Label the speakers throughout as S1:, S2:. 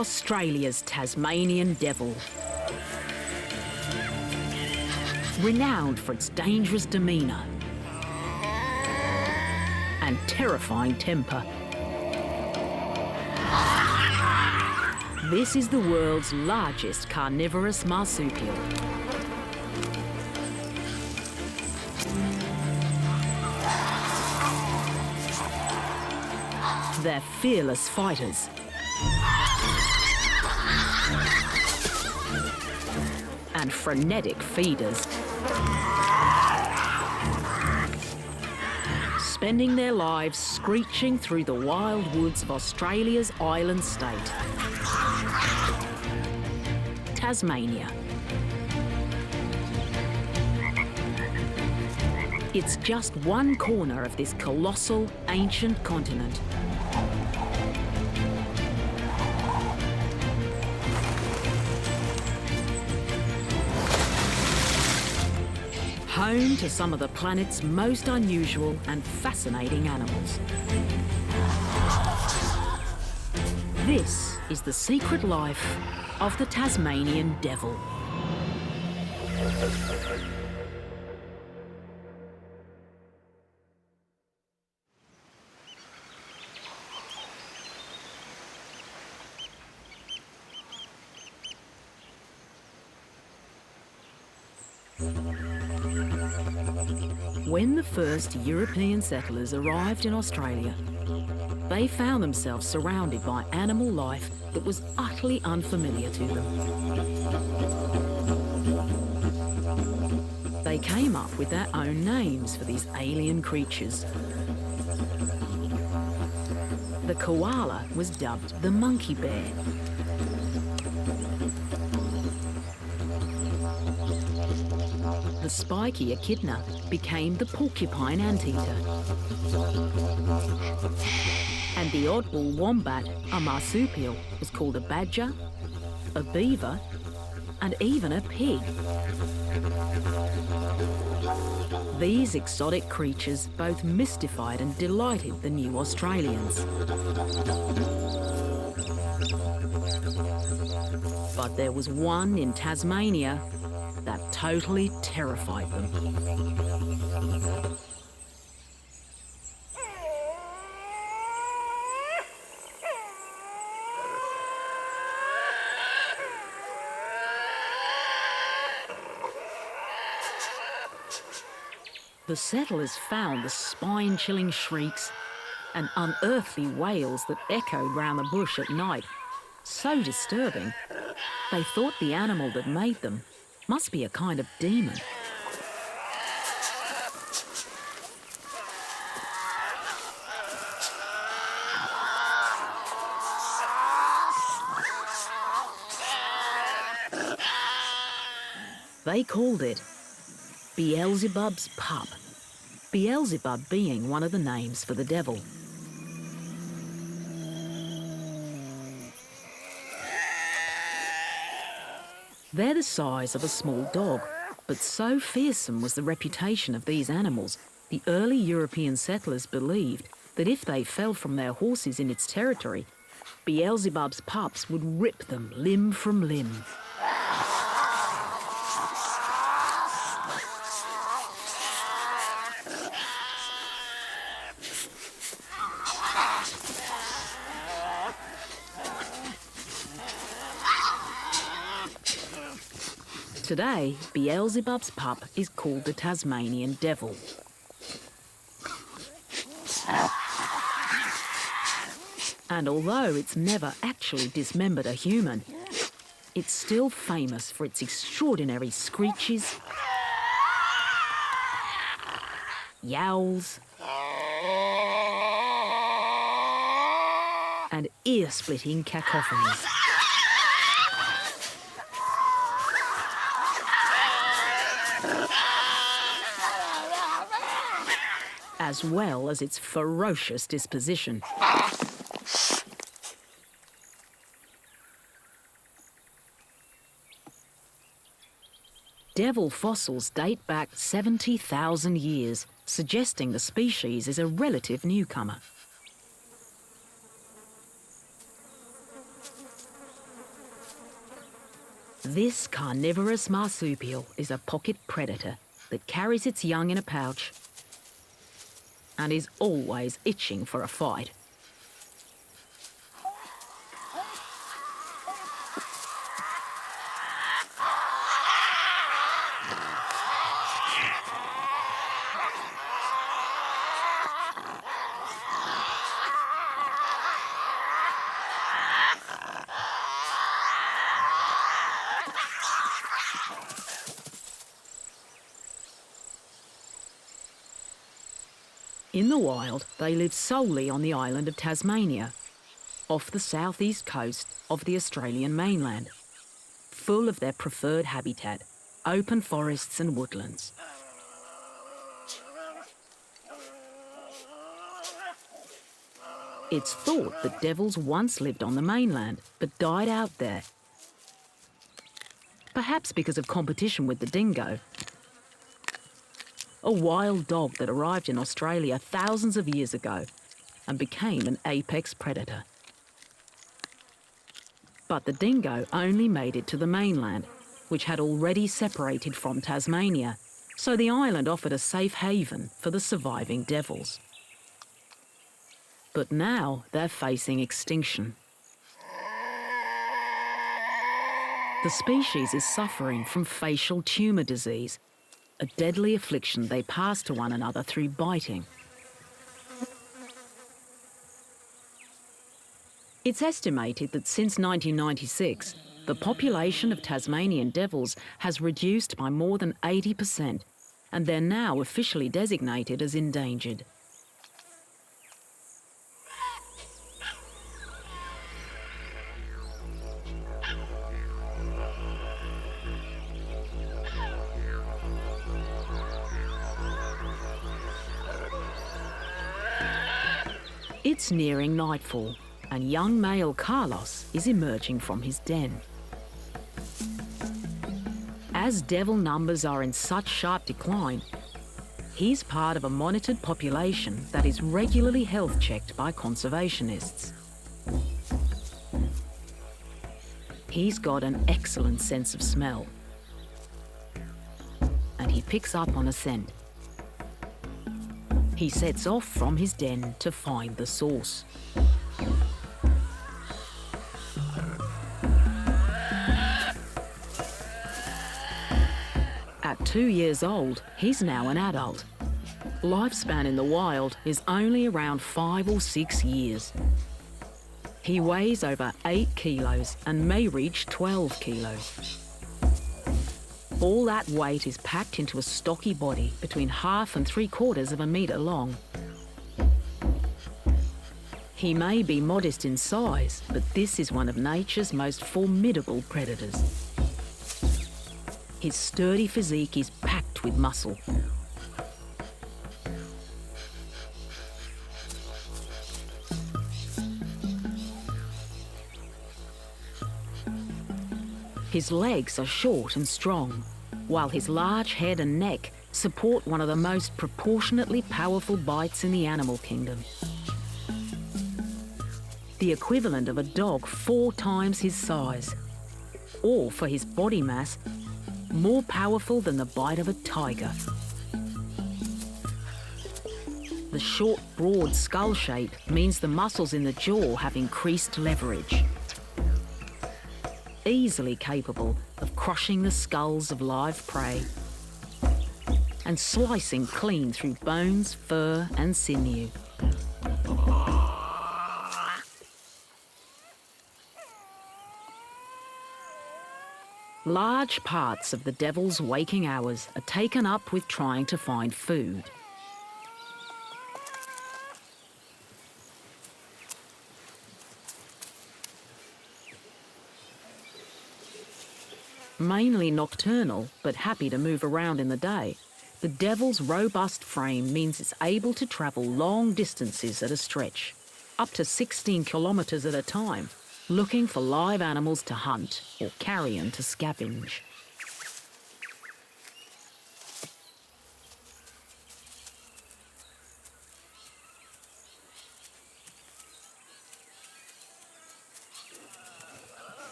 S1: Australia's Tasmanian Devil. Renowned for its dangerous demeanour and terrifying temper. This is the world's largest carnivorous marsupial. They're fearless fighters. And frenetic feeders. Spending their lives screeching through the wild woods of Australia's island state, Tasmania. It's just one corner of this colossal, ancient continent. Home to some of the planet's most unusual and fascinating animals. This is the secret life of the Tasmanian Devil. When the first European settlers arrived in Australia, they found themselves surrounded by animal life that was utterly unfamiliar to them. They came up with their own names for these alien creatures. The koala was dubbed the monkey bear. The spiky echidna became the porcupine anteater. And the oddball wombat, a marsupial, was called a badger, a beaver, and even a pig. These exotic creatures both mystified and delighted the new Australians. But there was one in Tasmania that totally terrified them. The settlers found the spine-chilling shrieks and unearthly wails that echoed round the bush at night so disturbing, they thought the animal that made them must be a kind of demon. They called it Beelzebub's pup, Beelzebub being one of the names for the devil. They're the size of a small dog, but so fearsome was the reputation of these animals, the early European settlers believed that if they fell from their horses in its territory, Beelzebub's pups would rip them limb from limb. Today, Beelzebub's pup is called the Tasmanian Devil. And although it's never actually dismembered a human, it's still famous for its extraordinary screeches, yowls, and ear-splitting cacophonies. As well as its ferocious disposition. Devil fossils date back 70,000 years, suggesting the species is a relative newcomer. This carnivorous marsupial is a pocket predator that carries its young in a pouch and is always itching for a fight. In the wild, they live solely on the island of Tasmania, off the southeast coast of the Australian mainland, full of their preferred habitat, open forests and woodlands. It's thought that devils once lived on the mainland, but died out there. Perhaps because of competition with the dingo, a wild dog that arrived in Australia thousands of years ago and became an apex predator. But the dingo only made it to the mainland, which had already separated from Tasmania, so the island offered a safe haven for the surviving devils. But now they're facing extinction. The species is suffering from facial tumour disease, a deadly affliction they pass to one another through biting. It's estimated that since 1996, the population of Tasmanian devils has reduced by more than 80%, and they're now officially designated as endangered. It's nearing nightfall, and young male Carlos is emerging from his den. As devil numbers are in such sharp decline, he's part of a monitored population that is regularly health checked by conservationists. He's got an excellent sense of smell, and he picks up on a scent. He sets off from his den to find the source. At 2 years old, he's now an adult. Lifespan in the wild is only around 5 or 6 years. He weighs over 8 kilos and may reach 12 kilos. All that weight is packed into a stocky body between 1/2 and 3/4 of a metre long. He may be modest in size, but this is one of nature's most formidable predators. His sturdy physique is packed with muscle. His legs are short and strong, while his large head and neck support one of the most proportionately powerful bites in the animal kingdom. The equivalent of a dog 4 times his size, or for his body mass, more powerful than the bite of a tiger. The short, broad skull shape means the muscles in the jaw have increased leverage. Easily capable of crushing the skulls of live prey and slicing clean through bones, fur and sinew. Large parts of the devil's waking hours are taken up with trying to find food. Mainly nocturnal, but happy to move around in the day, the devil's robust frame means it's able to travel long distances at a stretch, up to 16 kilometres at a time, looking for live animals to hunt or carrion to scavenge.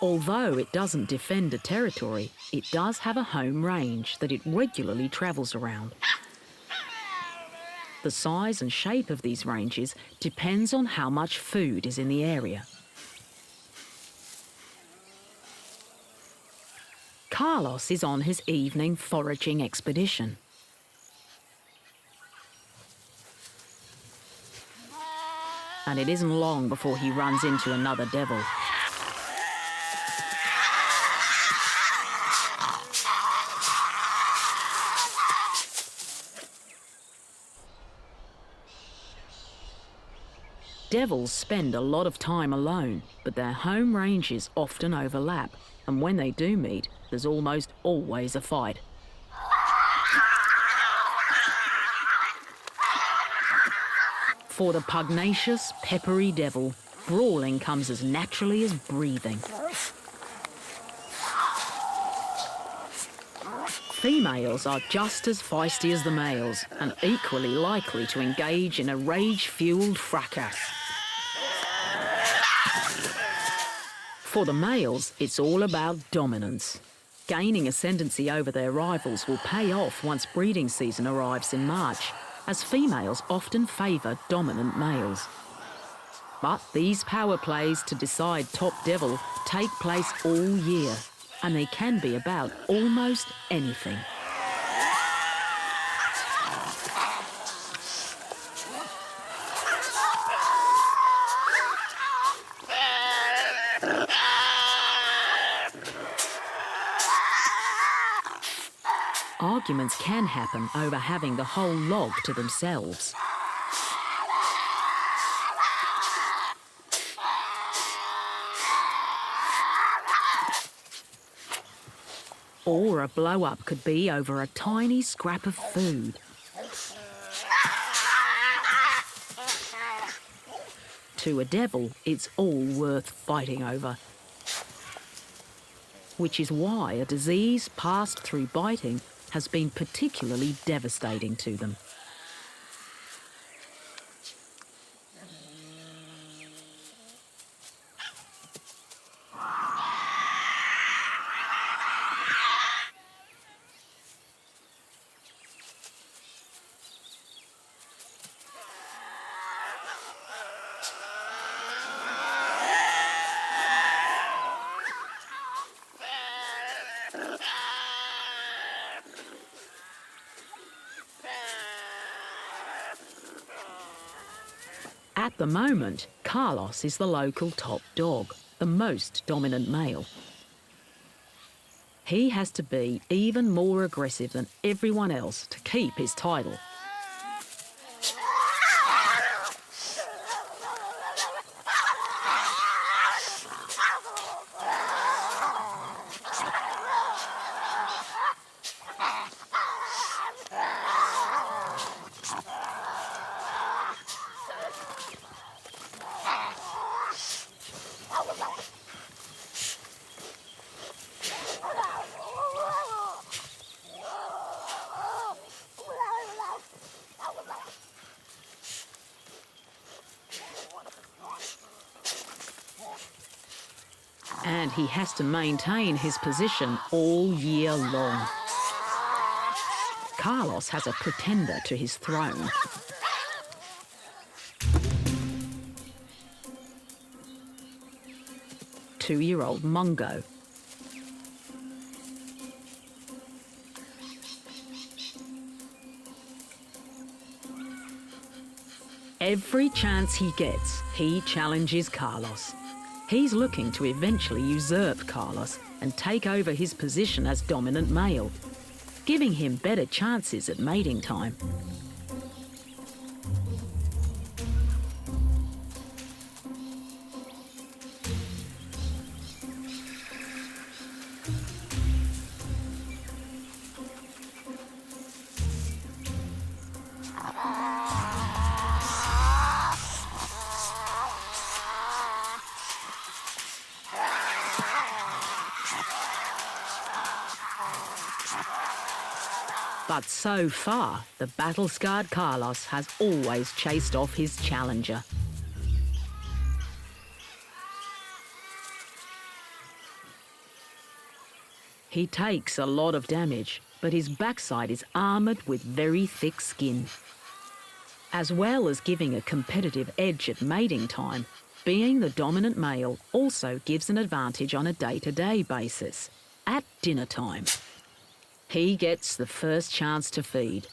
S1: Although it doesn't defend a territory, it does have a home range that it regularly travels around. The size and shape of these ranges depends on how much food is in the area. Carlos is on his evening foraging expedition. And it isn't long before he runs into another devil. Devils spend a lot of time alone, but their home ranges often overlap, and when they do meet, there's almost always a fight. For the pugnacious, peppery devil, brawling comes as naturally as breathing. Females are just as feisty as the males and equally likely to engage in a rage-fueled fracas. For the males, it's all about dominance. Gaining ascendancy over their rivals will pay off once breeding season arrives in March, as females often favour dominant males. But these power plays to decide top devil take place all year, and they can be about almost anything. Arguments can happen over having the whole log to themselves. Or a blow-up could be over a tiny scrap of food. To a devil, it's all worth fighting over. Which is why a disease passed through biting has been particularly devastating to them. At the moment, Carlos is the local top dog, the most dominant male. He has to be even more aggressive than everyone else to keep his title. And he has to maintain his position all year long. Carlos has a pretender to his throne. Two-year-old Mungo. Every chance he gets, he challenges Carlos. He's looking to eventually usurp Carlos and take over his position as dominant male, giving him better chances at mating time. But so far, the battle-scarred Carlos has always chased off his challenger. He takes a lot of damage, but his backside is armoured with very thick skin. As well as giving a competitive edge at mating time, being the dominant male also gives an advantage on a day-to-day basis. At dinner time, he gets the first chance to feed.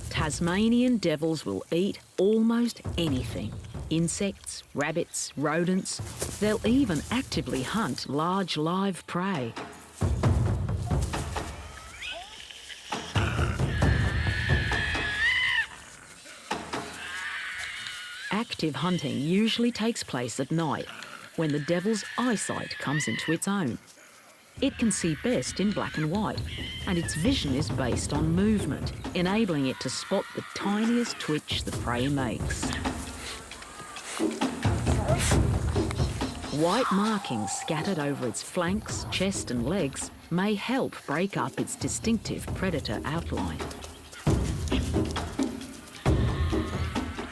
S1: Tasmanian devils will eat almost anything. Insects, rabbits, rodents. They'll even actively hunt large live prey. Active hunting usually takes place at night, when the devil's eyesight comes into its own. It can see best in black and white, and its vision is based on movement, enabling it to spot the tiniest twitch the prey makes. White markings scattered over its flanks, chest and legs may help break up its distinctive predator outline.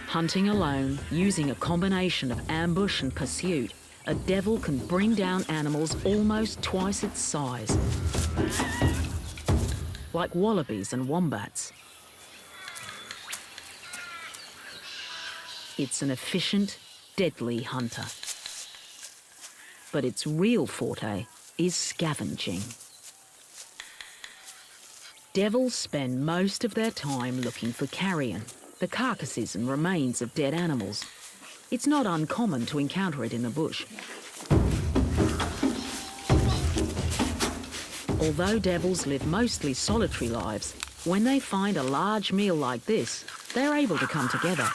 S1: Hunting alone, using a combination of ambush and pursuit, a devil can bring down animals almost twice its size, like wallabies and wombats. It's an efficient, deadly hunter. But its real forte is scavenging. Devils spend most of their time looking for carrion, the carcasses and remains of dead animals. It's not uncommon to encounter it in the bush. Although devils live mostly solitary lives, when they find a large meal like this, they're able to come together.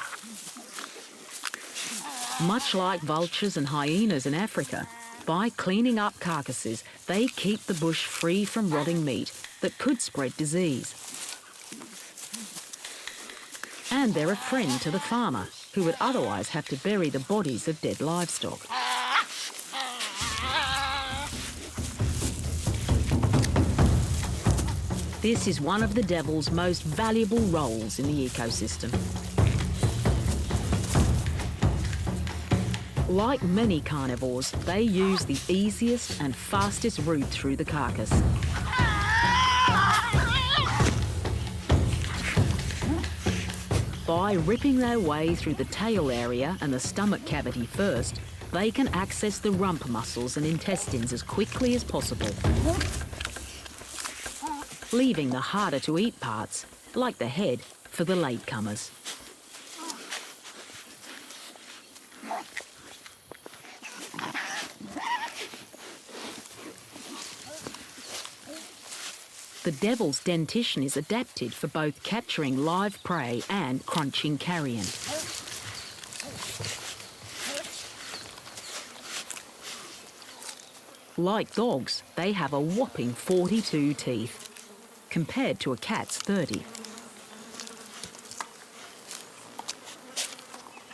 S1: Much like vultures and hyenas in Africa, by cleaning up carcasses, they keep the bush free from rotting meat that could spread disease. And they're a friend to the farmer, who would otherwise have to bury the bodies of dead livestock. This is one of the devil's most valuable roles in the ecosystem. Like many carnivores, they use the easiest and fastest route through the carcass. By ripping their way through the tail area and the stomach cavity first, they can access the rump muscles and intestines as quickly as possible, leaving the harder to eat parts, like the head, for the latecomers. The devil's dentition is adapted for both capturing live prey and crunching carrion. Like dogs, they have a whopping 42 teeth, compared to a cat's 30.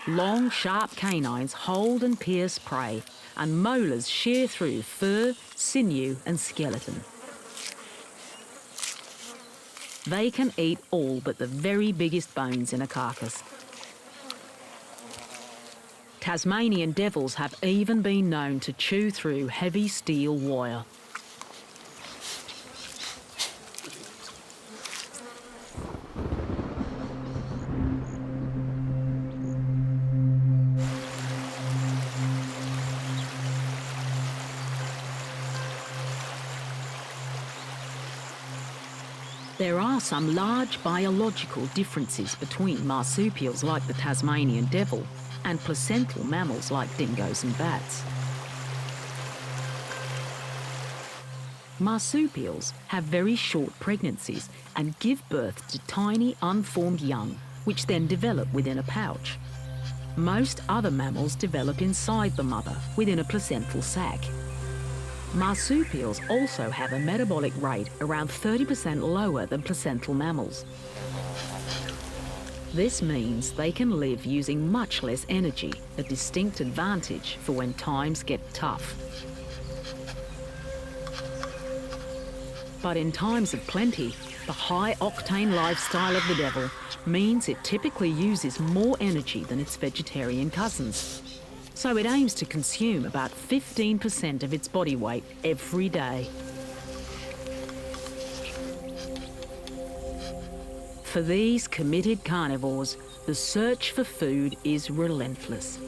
S1: Long, sharp canines hold and pierce prey, and molars shear through fur, sinew and skeleton. They can eat all but the very biggest bones in a carcass. Tasmanian devils have even been known to chew through heavy steel wire. There are some large biological differences between marsupials like the Tasmanian devil and placental mammals like dingoes and bats. Marsupials have very short pregnancies and give birth to tiny unformed young, which then develop within a pouch. Most other mammals develop inside the mother, within a placental sac. Marsupials also have a metabolic rate around 30% lower than placental mammals. This means they can live using much less energy, a distinct advantage for when times get tough. But in times of plenty, The high-octane lifestyle of the devil means it typically uses more energy than its vegetarian cousins. So it aims to consume about 15% of its body weight every day. For these committed carnivores, the search for food is relentless.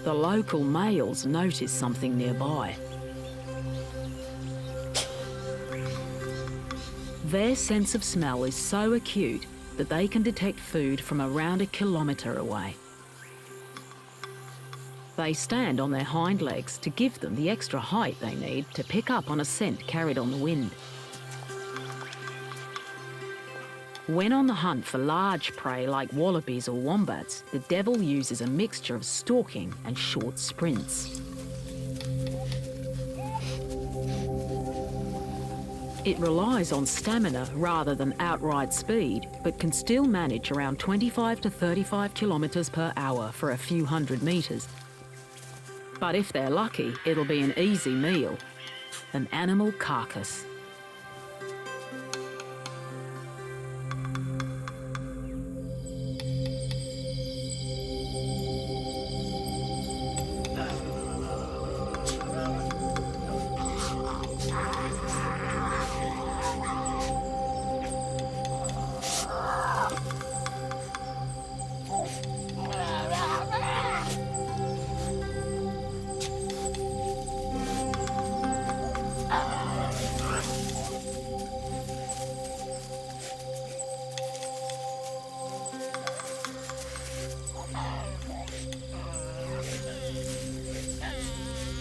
S1: The local males notice something nearby. Their sense of smell is so acute that they can detect food from around a kilometre away. They stand on their hind legs to give them the extra height they need to pick up on a scent carried on the wind. When on the hunt for large prey like wallabies or wombats, the devil uses a mixture of stalking and short sprints. It relies on stamina rather than outright speed, but can still manage around 25 to 35 kilometres per hour for a few hundred metres. But if they're lucky, it'll be an easy meal, an animal carcass.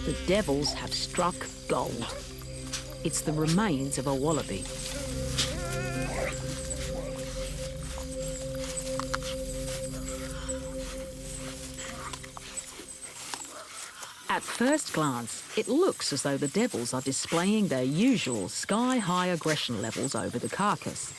S1: The devils have struck gold. It's the remains of a wallaby. At first glance, it looks as though the devils are displaying their usual sky-high aggression levels over the carcass.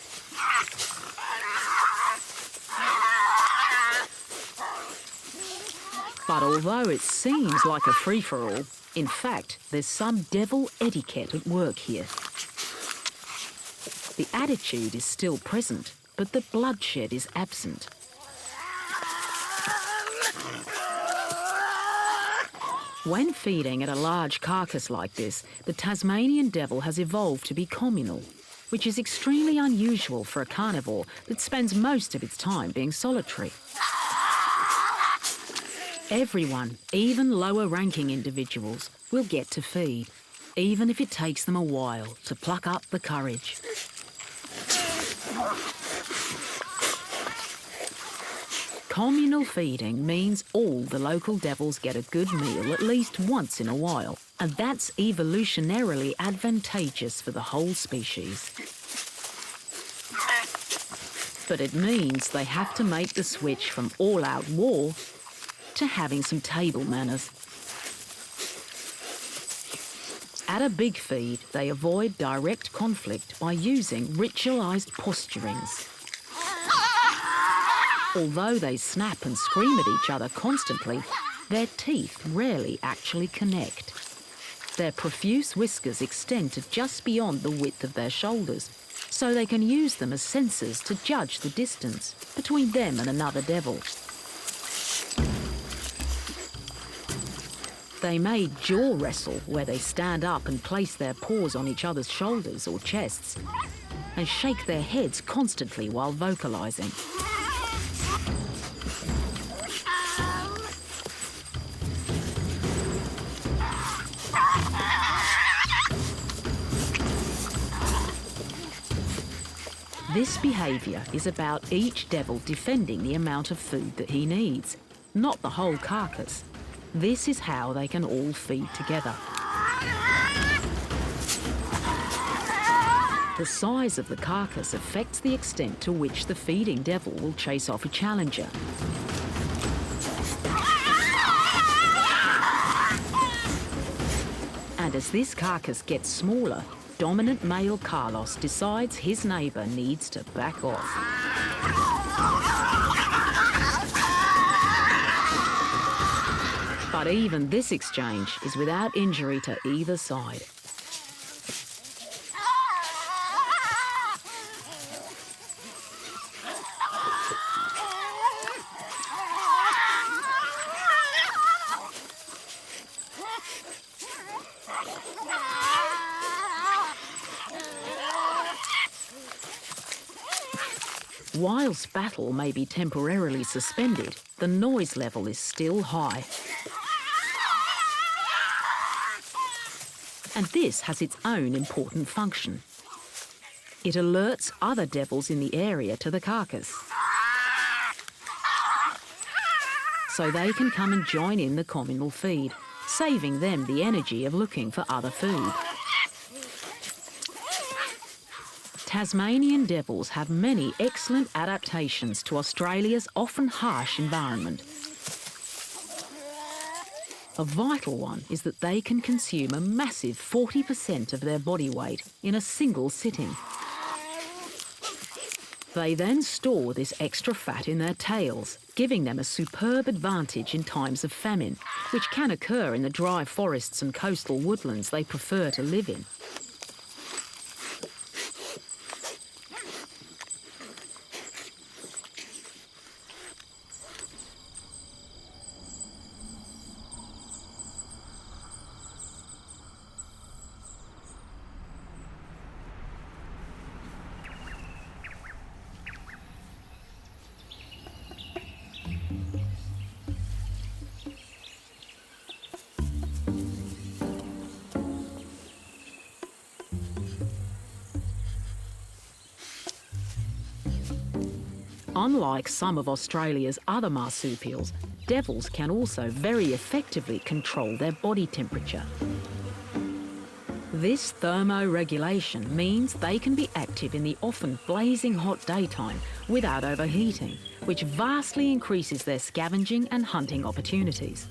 S1: But although it seems like a free-for-all, in fact, there's some devil etiquette at work here. The attitude is still present, but the bloodshed is absent. When feeding at a large carcass like this, the Tasmanian devil has evolved to be communal, which is extremely unusual for a carnivore that spends most of its time being solitary. Everyone, even lower-ranking individuals, will get to feed, even if it takes them a while to pluck up the courage. Communal feeding means all the local devils get a good meal at least once in a while, and that's evolutionarily advantageous for the whole species. But it means they have to make the switch from all-out war to having some table manners. At a big feed, they avoid direct conflict by using ritualized posturings. Although they snap and scream at each other constantly, their teeth rarely actually connect. Their profuse whiskers extend to just beyond the width of their shoulders, so they can use them as sensors to judge the distance between them and another devil. They may jaw wrestle, where they stand up and place their paws on each other's shoulders or chests, and shake their heads constantly while vocalizing. This behaviour is about each devil defending the amount of food that he needs, not the whole carcass. This is how they can all feed together. The size of the carcass affects the extent to which the feeding devil will chase off a challenger. And as this carcass gets smaller, dominant male Carlos decides his neighbour needs to back off. But even this exchange is without injury to either side. Whilst battle may be temporarily suspended, the noise level is still high. And this has its own important function. It alerts other devils in the area to the carcass, so they can come and join in the communal feed, saving them the energy of looking for other food. Tasmanian devils have many excellent adaptations to Australia's often harsh environment. A vital one is that they can consume a massive 40% of their body weight in a single sitting. They then store this extra fat in their tails, giving them a superb advantage in times of famine, which can occur in the dry forests and coastal woodlands they prefer to live in. Unlike some of Australia's other marsupials, devils can also very effectively control their body temperature. This thermoregulation means they can be active in the often blazing hot daytime without overheating, which vastly increases their scavenging and hunting opportunities.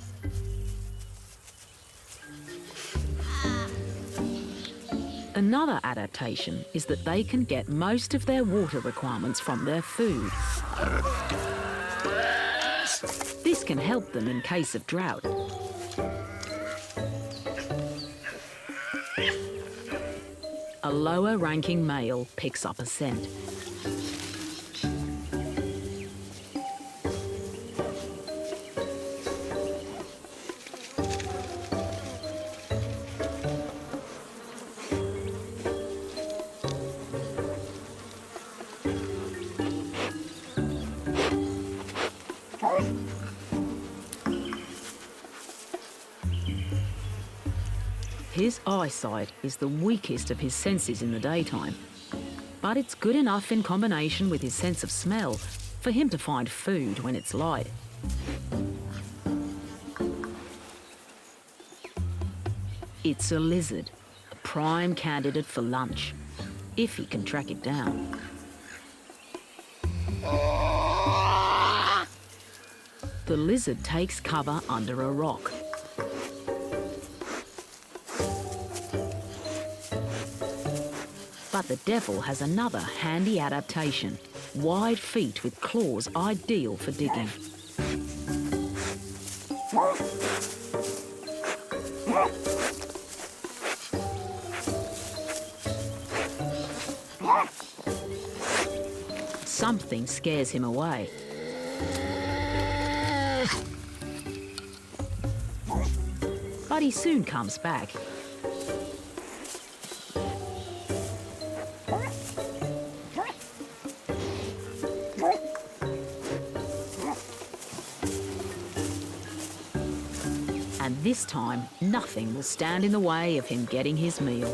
S1: Another adaptation is that they can get most of their water requirements from their food. This can help them in case of drought. A lower-ranking male picks up a scent. His eyesight is the weakest of his senses in the daytime, but it's good enough in combination with his sense of smell for him to find food when it's light. It's a lizard, a prime candidate for lunch, if he can track it down. The lizard takes cover under a rock. But the devil has another handy adaptation, wide feet with claws ideal for digging. Something scares him away. But he soon comes back. And this time, nothing will stand in the way of him getting his meal.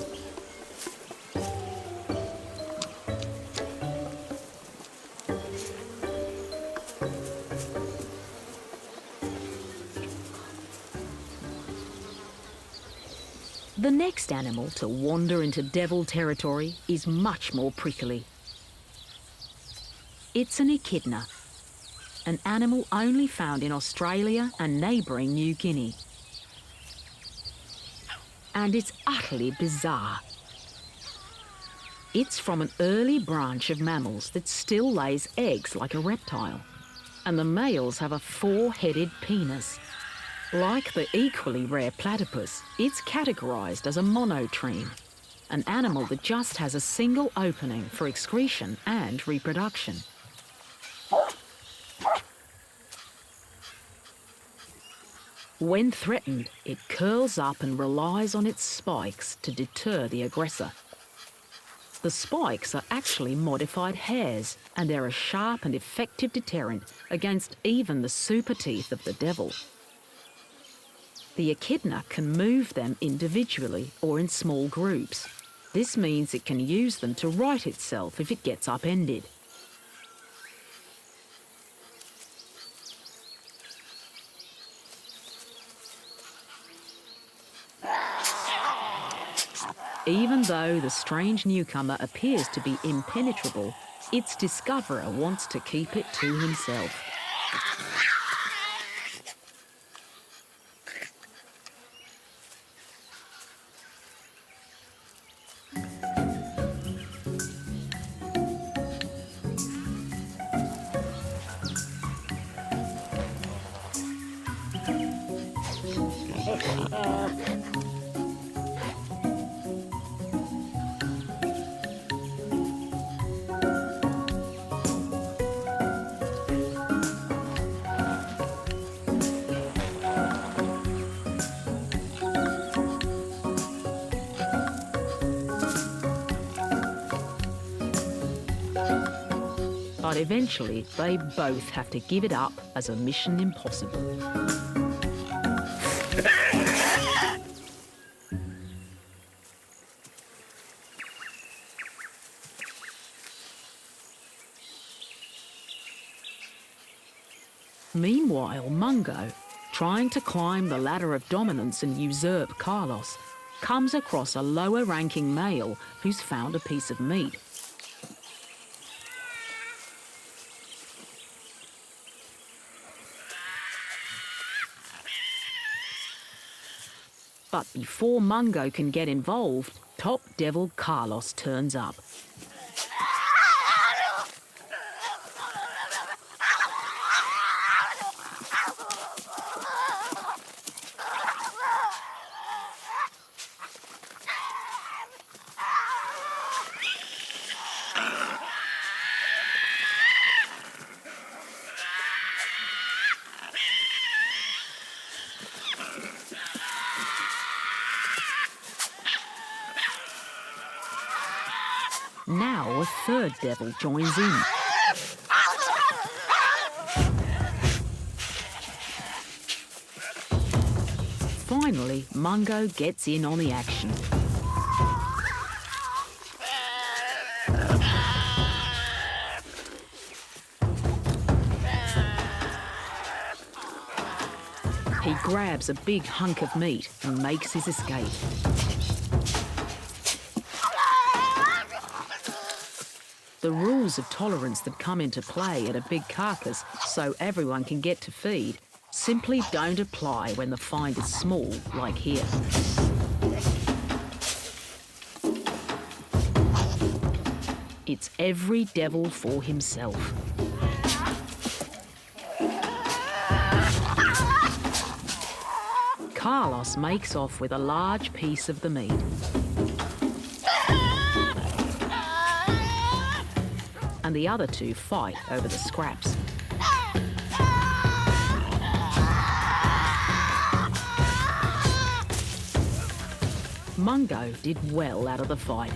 S1: The next animal to wander into devil territory is much more prickly. It's an echidna, an animal only found in Australia and neighbouring New Guinea. And it's utterly bizarre. It's from an early branch of mammals that still lays eggs like a reptile, and the males have a four-headed penis. Like the equally rare platypus, it's categorised as a monotreme, an animal that just has a single opening for excretion and reproduction. When threatened, it curls up and relies on its spikes to deter the aggressor. The spikes are actually modified hairs, and they're a sharp and effective deterrent against even the super teeth of the devil. The echidna can move them individually or in small groups. This means it can use them to right itself if it gets upended. Even though the strange newcomer appears to be impenetrable, its discoverer wants to keep it to himself. But eventually, they both have to give it up as a mission impossible. Meanwhile, Mungo, trying to climb the ladder of dominance and usurp Carlos, comes across a lower-ranking male who's found a piece of meat. But before Mungo can get involved, top devil Carlos turns up. Now a third devil joins in. Finally, Mungo gets in on the action. He grabs a big hunk of meat and makes his escape. The rules of tolerance that come into play at a big carcass so everyone can get to feed simply don't apply when the find is small, like here. It's every devil for himself. Carlos makes off with a large piece of the meat. And the other two fight over the scraps. Mungo did well out of the fight.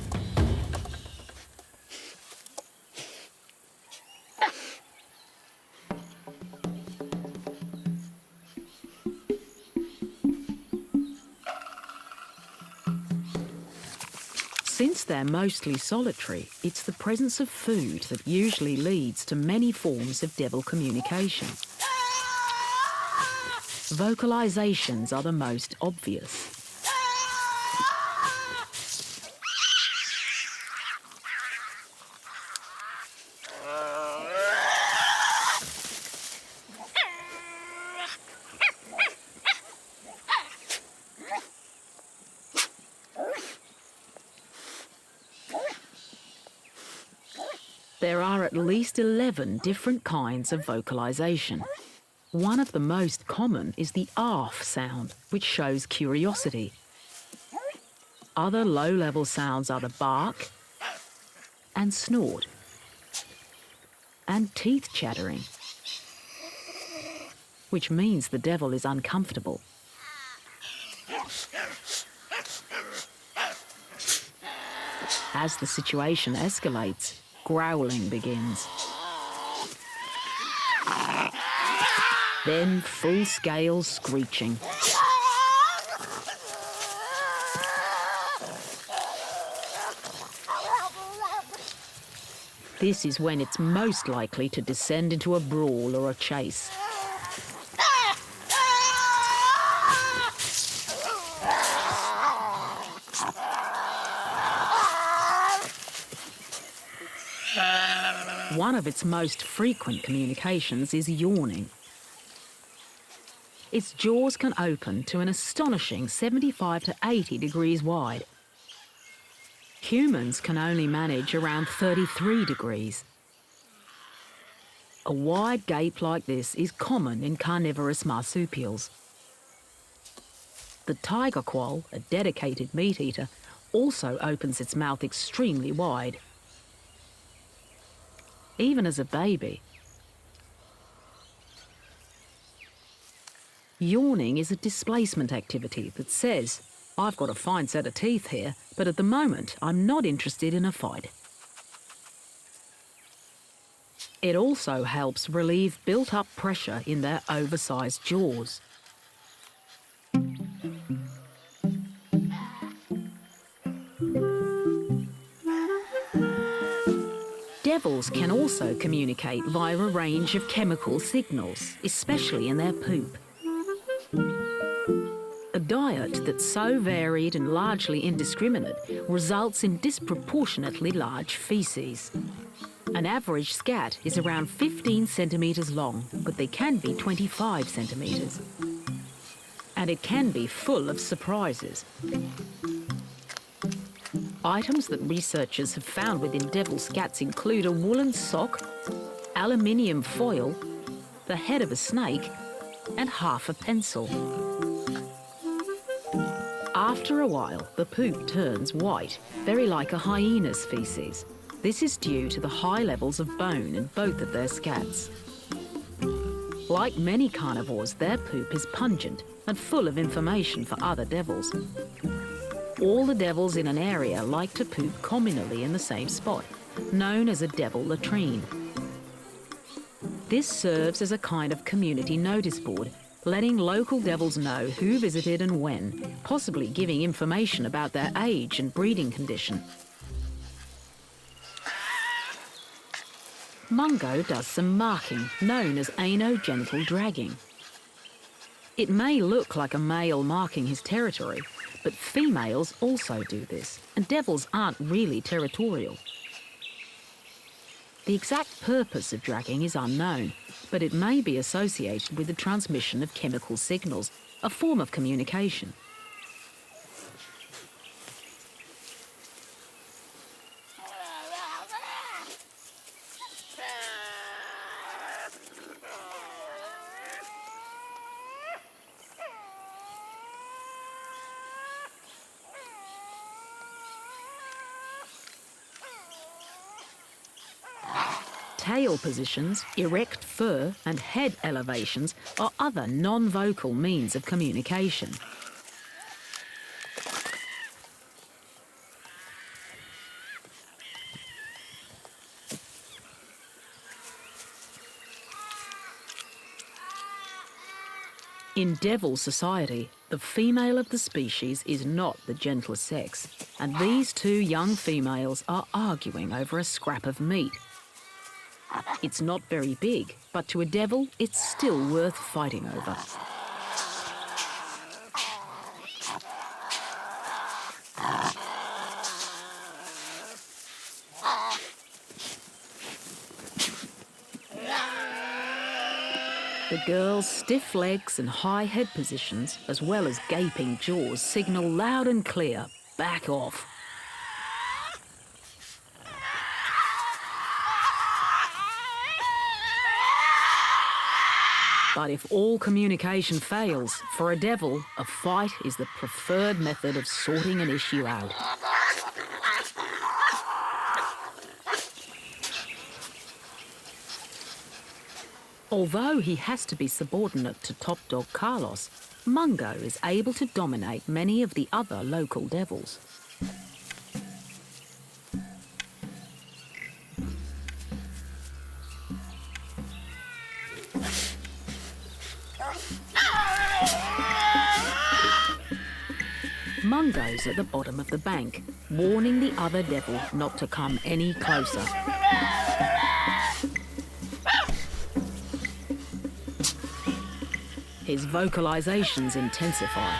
S1: Since they're mostly solitary, it's the presence of food that usually leads to many forms of devil communication. Vocalizations are the most obvious. There are at least 11 different kinds of vocalization. One of the most common is the arf sound, which shows curiosity. Other low-level sounds are the bark and snort and teeth chattering, which means the devil is uncomfortable. As the situation escalates, growling begins. Then full-scale screeching. This is when it's most likely to descend into a brawl or a chase. One of its most frequent communications is yawning. Its jaws can open to an astonishing 75 to 80 degrees wide. Humans can only manage around 33 degrees. A wide gape like this is common in carnivorous marsupials. The tiger quoll, a dedicated meat eater, also opens its mouth extremely wide. Even as a baby. Yawning is a displacement activity that says, I've got a fine set of teeth here, but at the moment I'm not interested in a fight. It also helps relieve built-up pressure in their oversized jaws. Devils can also communicate via a range of chemical signals, especially in their poop. A diet that's so varied and largely indiscriminate results in disproportionately large faeces. An average scat is around 15 centimetres long, but they can be 25 centimetres. And it can be full of surprises. Items that researchers have found within devil scats include a woolen sock, aluminium foil, the head of a snake, and half a pencil. After a while, the poop turns white, very like a hyena's faeces. This is due to the high levels of bone in both of their scats. Like many carnivores, their poop is pungent and full of information for other devils. All the devils in an area like to poop communally in the same spot, known as a devil latrine. This serves as a kind of community notice board, letting local devils know who visited and when, possibly giving information about their age and breeding condition. Mungo does some marking, known as anogenital dragging. It may look like a male marking his territory, but females also do this, and devils aren't really territorial. The exact purpose of dragging is unknown, but it may be associated with the transmission of chemical signals, a form of communication. Tail positions, erect fur and head elevations are other non-vocal means of communication. In devil society, the female of the species is not the gentler sex, and these two young females are arguing over a scrap of meat. It's not very big, but to a devil, it's still worth fighting over. The girl's stiff legs and high head positions, as well as gaping jaws, signal loud and clear, back off. But if all communication fails, for a devil, a fight is the preferred method of sorting an issue out. Although he has to be subordinate to top dog Carlos, Mungo is able to dominate many of the other local devils. Mungo's at the bottom of the bank, warning the other devil not to come any closer. His vocalizations intensify.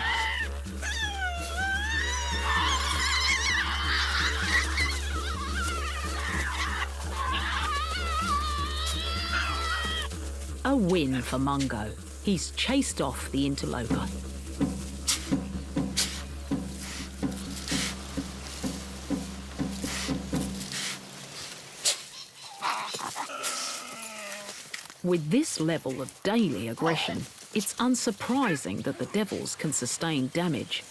S1: A win for Mungo. He's chased off the interloper. With this level of daily aggression, it's unsurprising that the devils can sustain damage.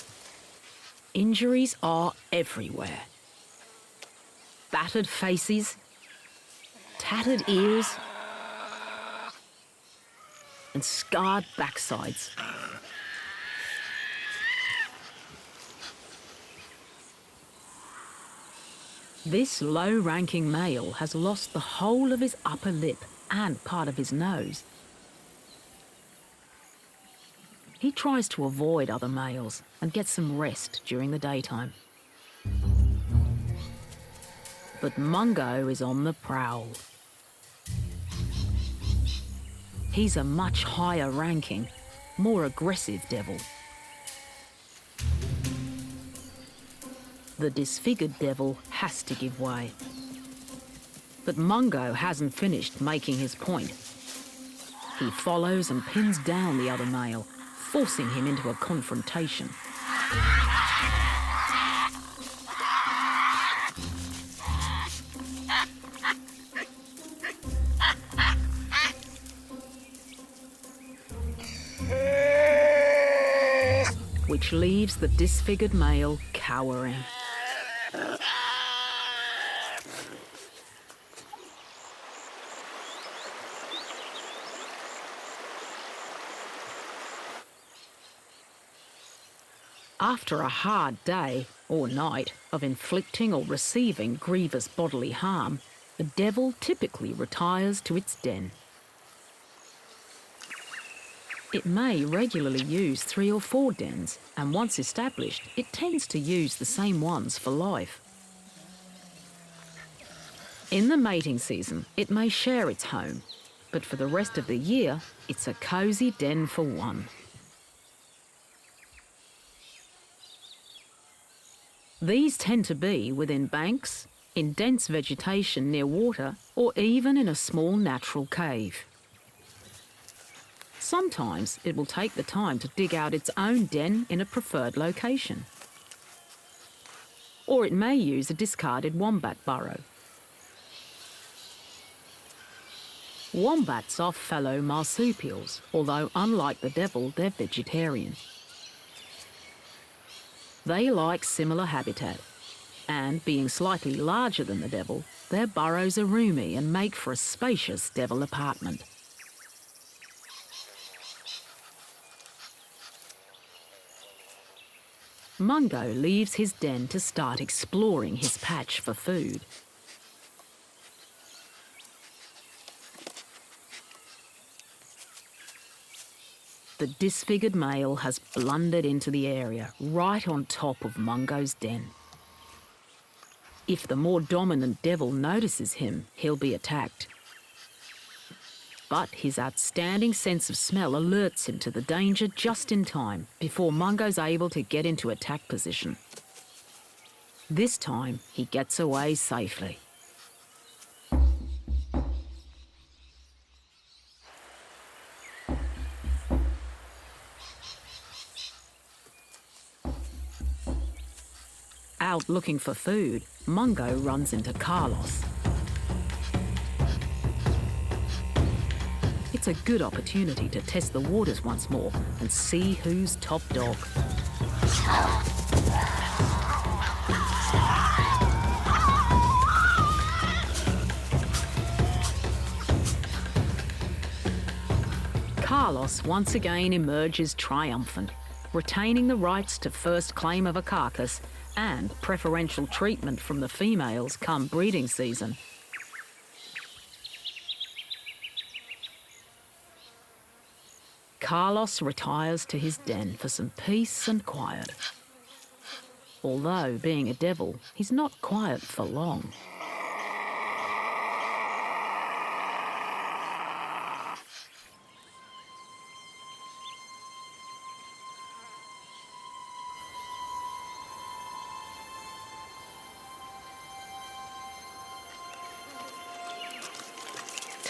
S1: Injuries are everywhere. Battered faces, tattered ears, and scarred backsides. This low-ranking male has lost the whole of his upper lip and part of his nose. He tries to avoid other males and get some rest during the daytime. But Mungo is on the prowl. He's a much higher ranking, more aggressive devil. The disfigured devil has to give way. But Mungo hasn't finished making his point. He follows and pins down the other male, forcing him into a confrontation. Which leaves the disfigured male cowering. After a hard day or night of inflicting or receiving grievous bodily harm, the devil typically retires to its den. It may regularly use 3 or 4 dens, and once established, it tends to use the same ones for life. In the mating season, it may share its home, but for the rest of the year, it's a cosy den for one. These tend to be within banks, in dense vegetation near water, or even in a small natural cave. Sometimes it will take the time to dig out its own den in a preferred location. Or it may use a discarded wombat burrow. Wombats are fellow marsupials, although unlike the devil, they're vegetarian. They like similar habitat, and being slightly larger than the devil, their burrows are roomy and make for a spacious devil apartment. Mungo leaves his den to start exploring his patch for food. The disfigured male has blundered into the area, right on top of Mungo's den. If the more dominant devil notices him, he'll be attacked. But his outstanding sense of smell alerts him to the danger just in time, before Mungo's able to get into attack position. This time, he gets away safely. Out looking for food, Mungo runs into Carlos. It's a good opportunity to test the waters once more and see who's top dog. Carlos once again emerges triumphant, retaining the rights to first claim of a carcass and preferential treatment from the females come breeding season. Carlos retires to his den for some peace and quiet. Although, being a devil, he's not quiet for long.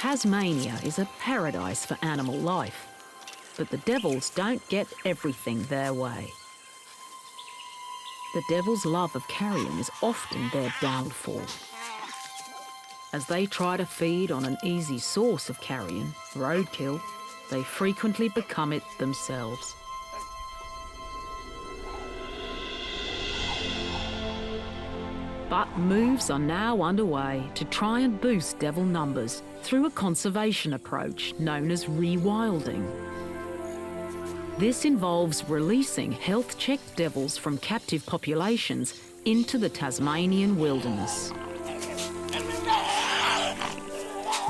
S1: Tasmania is a paradise for animal life, but the devils don't get everything their way. The devil's love of carrion is often their downfall. As they try to feed on an easy source of carrion, roadkill, they frequently become it themselves. But moves are now underway to try and boost devil numbers through a conservation approach known as rewilding. This involves releasing health-checked devils from captive populations into the Tasmanian wilderness.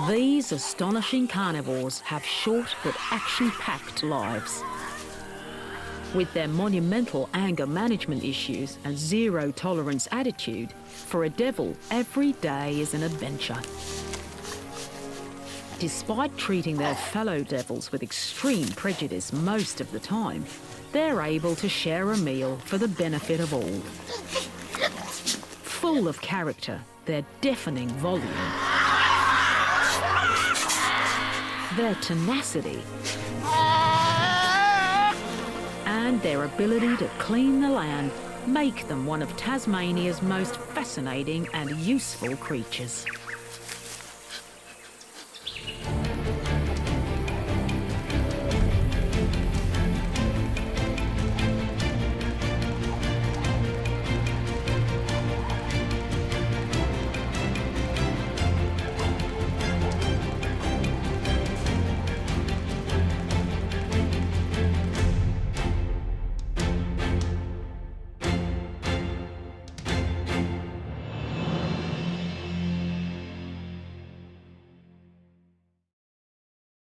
S1: These astonishing carnivores have short but action-packed lives. With their monumental anger management issues and zero-tolerance attitude, for a devil, every day is an adventure. Despite treating their fellow devils with extreme prejudice most of the time, they're able to share a meal for the benefit of all. Full of character, their deafening volume, their tenacity, and their ability to clean the land make them one of Tasmania's most fascinating and useful creatures.